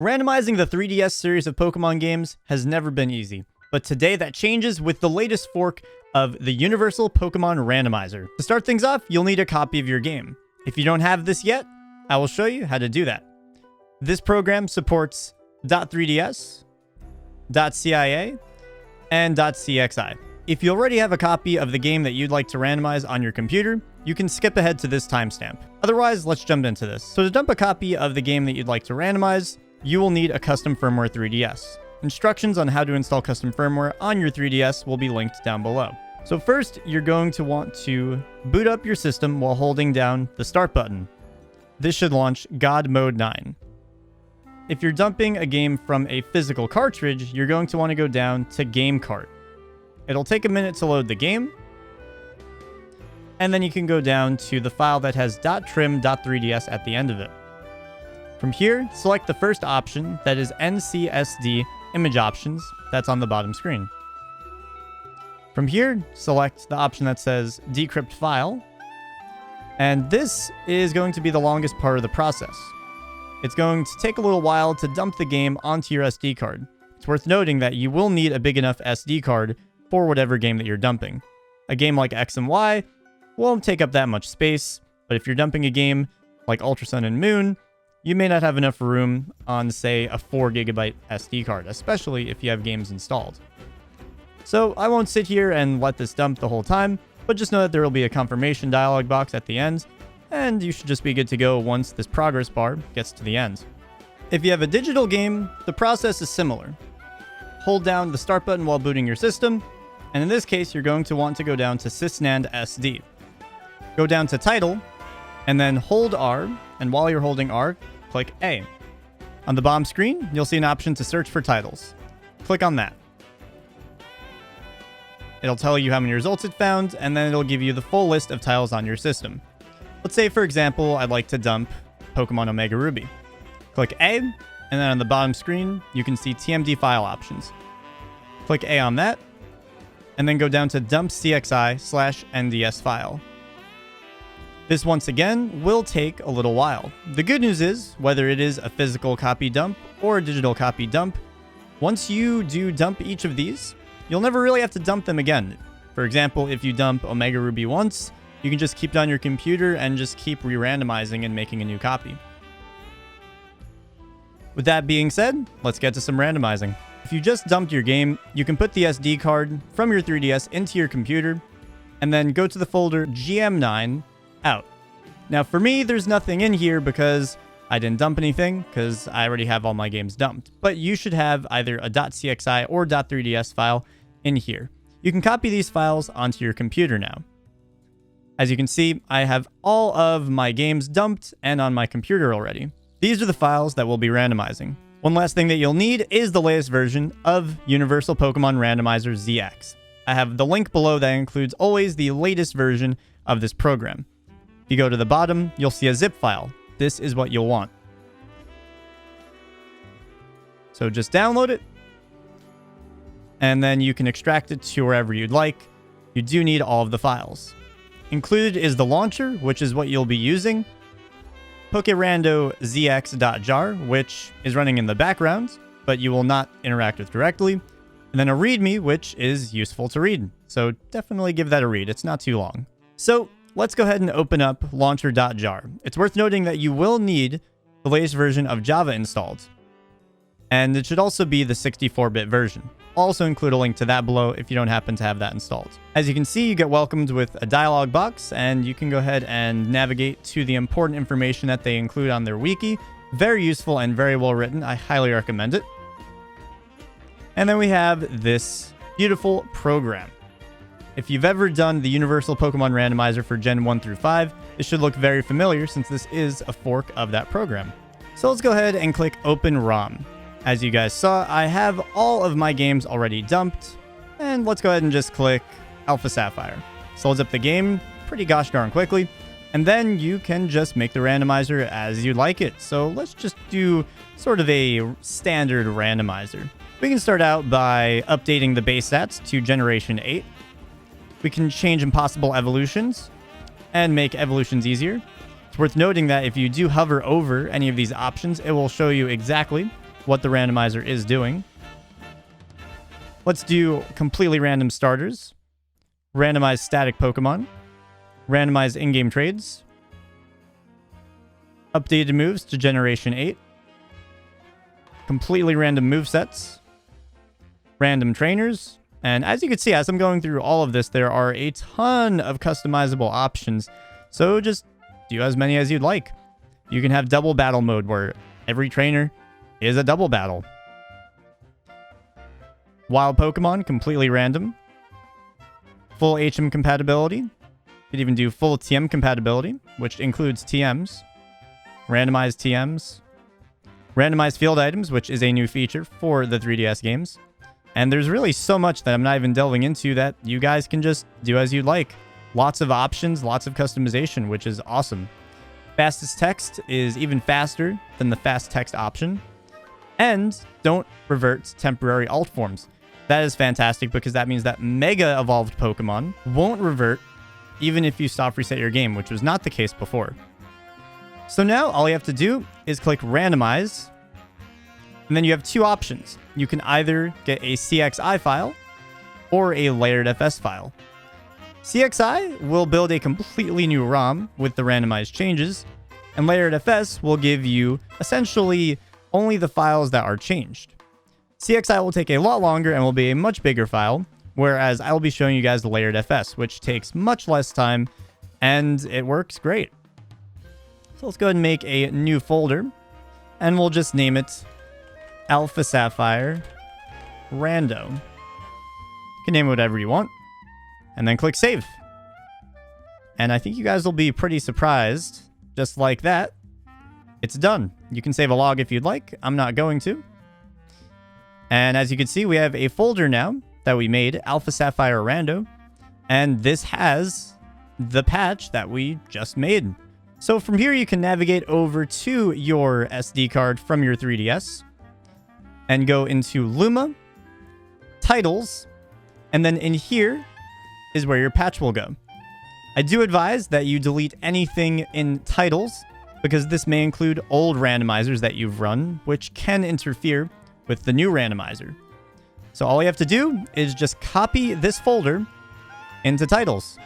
Randomizing the 3DS series of Pokemon games has never been easy, but today that changes with the latest fork of the Universal Pokemon Randomizer. To start things off, you'll need a copy of your game. If you don't have this yet, I will show you how to do that. This program supports .3DS, .CIA, and .cxi. If you already have a copy of the game that you'd like to randomize on your computer, you can skip ahead to this timestamp. Otherwise, let's jump into this. So to dump a copy of the game that you'd like to randomize, you will need a custom firmware 3DS. Instructions on how to install custom firmware on your 3DS will be linked down below. So first, you're going to want to boot up your system while holding down the start button. This should launch God Mode 9. If you're dumping a game from a physical cartridge, you're going to want to go down to Game Cart. It'll take a minute to load the game, and then you can go down to the file that has .trim.3ds at the end of it. From here, select the first option, that is NCSD Image Options, that's on the bottom screen. From here, select the option that says Decrypt File, and this is going to be the longest part of the process. It's going to take a little while to dump the game onto your SD card. It's worth noting that you will need a big enough SD card for whatever game that you're dumping. A game like X and Y won't take up that much space, but if you're dumping a game like Ultra Sun and Moon, you may not have enough room on, say, a 4GB SD card, especially if you have games installed. So I won't sit here and let this dump the whole time, but just know that there will be a confirmation dialog box at the end, and you should just be good to go once this progress bar gets to the end. If you have a digital game, the process is similar. Hold down the start button while booting your system, and in this case, you're going to want to go down to Sysnand SD. Go down to Title, and then hold R, and while you're holding R, click A. On the bottom screen, you'll see an option to search for titles. Click on that. It'll tell you how many results it found, and then it'll give you the full list of titles on your system. Let's say, for example, I'd like to dump Pokemon Omega Ruby. Click A, and then on the bottom screen, you can see TMD file options. Click A on that, and then go down to Dump CXI/NDS file. This, once again, will take a little while. The good news is, whether it is a physical copy dump or a digital copy dump, once you do dump each of these, you'll never really have to dump them again. For example, if you dump Omega Ruby once, you can just keep it on your computer and just keep re-randomizing and making a new copy. With that being said, let's get to some randomizing. If you just dumped your game, you can put the SD card from your 3DS into your computer, and then go to the folder GM9 out. Now for me, there's nothing in here because I didn't dump anything because I already have all my games dumped. But you should have either a .cxi or .3ds file in here. You can copy these files onto your computer now. As you can see, I have all of my games dumped and on my computer already. These are the files that we'll be randomizing. One last thing that you'll need is the latest version of Universal Pokemon Randomizer ZX. I have the link below that includes always the latest version of this program. If you go to the bottom, you'll see a zip file. This is what you'll want. So just download it, and then you can extract it to wherever you'd like. You do need all of the files. Included is the launcher, which is what you'll be using, PokeRandoZX.jar, which is running in the background, but you will not interact with directly, and then a README, which is useful to read. So definitely give that a read. It's not too long. So let's go ahead and open up launcher.jar. It's worth noting that you will need the latest version of Java installed, and it should also be the 64-bit version. I'll also include a link to that below if you don't happen to have that installed. As you can see, you get welcomed with a dialog box, and you can go ahead and navigate to the important information that they include on their wiki. Very useful and very well written. I highly recommend it. And then we have this beautiful program. If you've ever done the Universal Pokemon Randomizer for Gen 1 through 5, this should look very familiar since this is a fork of that program. So let's go ahead and click Open ROM. As you guys saw, I have all of my games already dumped, and let's go ahead and just click Alpha Sapphire. So loads up the game pretty gosh darn quickly, and then you can just make the randomizer as you'd like it. So let's just do sort of a standard randomizer. We can start out by updating the base stats to Generation 8. We can change impossible evolutions and make evolutions easier. It's worth noting that if you do hover over any of these options, it will show you exactly what the randomizer is doing. Let's do completely random starters, randomize static Pokemon, randomize in-game trades, updated moves to Generation 8, completely random movesets, random trainers, and as you can see, as I'm going through all of this, there are a ton of customizable options, so just do as many as you'd like. You can have double battle mode where every trainer is a double battle. Wild Pokemon, completely random. Full HM compatibility. You could even do full TM compatibility, which includes TMs. Randomized TMs. Randomized field items, which is a new feature for the 3DS games. And there's really so much that I'm not even delving into that you guys can just do as you'd like. Lots of options, lots of customization, which is awesome. Fastest text is even faster than the fast text option. And don't revert temporary alt forms. That is fantastic because that means that Mega Evolved Pokemon won't revert even if you stop reset your game, which was not the case before. So now all you have to do is click Randomize, and then you have two options. You can either get a CXI file or a layered FS file. CXI will build a completely new ROM with the randomized changes, and layered FS will give you essentially only the files that are changed. CXI will take a lot longer and will be a much bigger file, whereas I will be showing you guys the layered FS, which takes much less time, and it works great. So let's go ahead and make a new folder, and we'll just name it Alpha Sapphire Rando. You can name it whatever you want, and then click Save. And I think you guys will be pretty surprised, just like that. It's done. You can save a log if you'd like. I'm not going to. And as you can see, we have a folder now that we made, Alpha Sapphire Rando, and this has the patch that we just made. So from here, you can navigate over to your SD card from your 3DS and go into Luma, Titles, and then in here is where your patch will go. I do advise that you delete anything in Titles because this may include old randomizers that you've run, which can interfere with the new randomizer. So all you have to do is just copy this folder into Titles,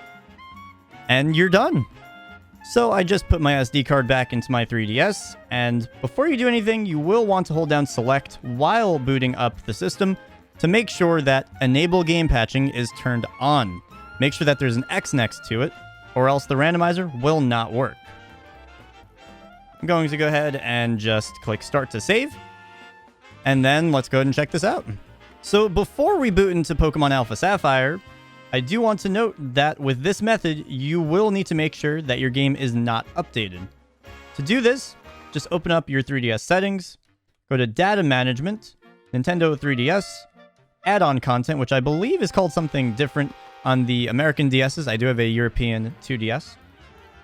and you're done. So I just put my SD card back into my 3DS, and before you do anything, you will want to hold down Select while booting up the system to make sure that Enable Game Patching is turned on. Make sure that there's an X next to it, or else the randomizer will not work. I'm going to go ahead and just click Start to save. And then let's go ahead and check this out. So before we boot into Pokemon Alpha Sapphire, I do want to note that with this method, you will need to make sure that your game is not updated. To do this, just open up your 3DS settings, go to Data Management, Nintendo 3DS, Add-on Content, which I believe is called something different on the American DSs. I do have a European 2DS.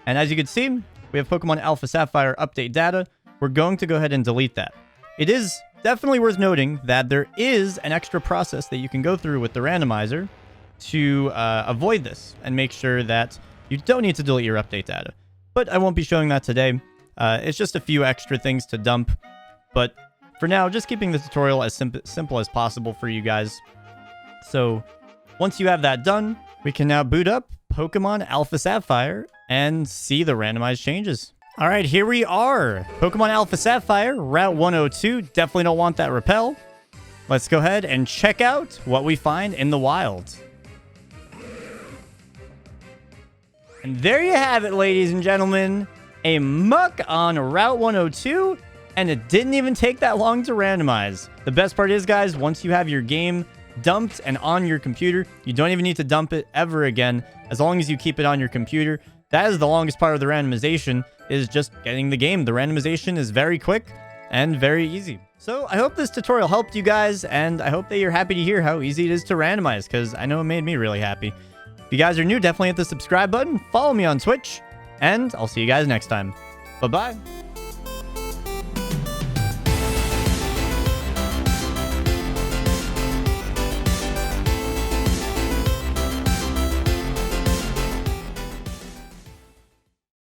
And as you can see, we have Pokemon Alpha Sapphire update data. We're going to go ahead and delete that. It is definitely worth noting that there is an extra process that you can go through with the randomizer to avoid this and make sure that you don't need to delete your update data. But I won't be showing that today. It's just a few extra things to dump. But for now, just keeping the tutorial as simple as possible for you guys. So once you have that done, we can now boot up Pokemon Alpha Sapphire and see the randomized changes. All right, here we are. Pokemon Alpha Sapphire, Route 102. Definitely don't want that repel. Let's go ahead and check out what we find in the wild. And there you have it, ladies and gentlemen. A muck on Route 102, and it didn't even take that long to randomize. The best part is, guys, once you have your game dumped and on your computer, you don't even need to dump it ever again. As long as you keep it on your computer, that is the longest part of the randomization, is just getting the game. The randomization is very quick and very easy. So I hope this tutorial helped you guys, and I hope that you're happy to hear how easy it is to randomize, because I know it made me really happy. If you guys are new, definitely hit the subscribe button, follow me on Twitch, and I'll see you guys next time. Bye-bye.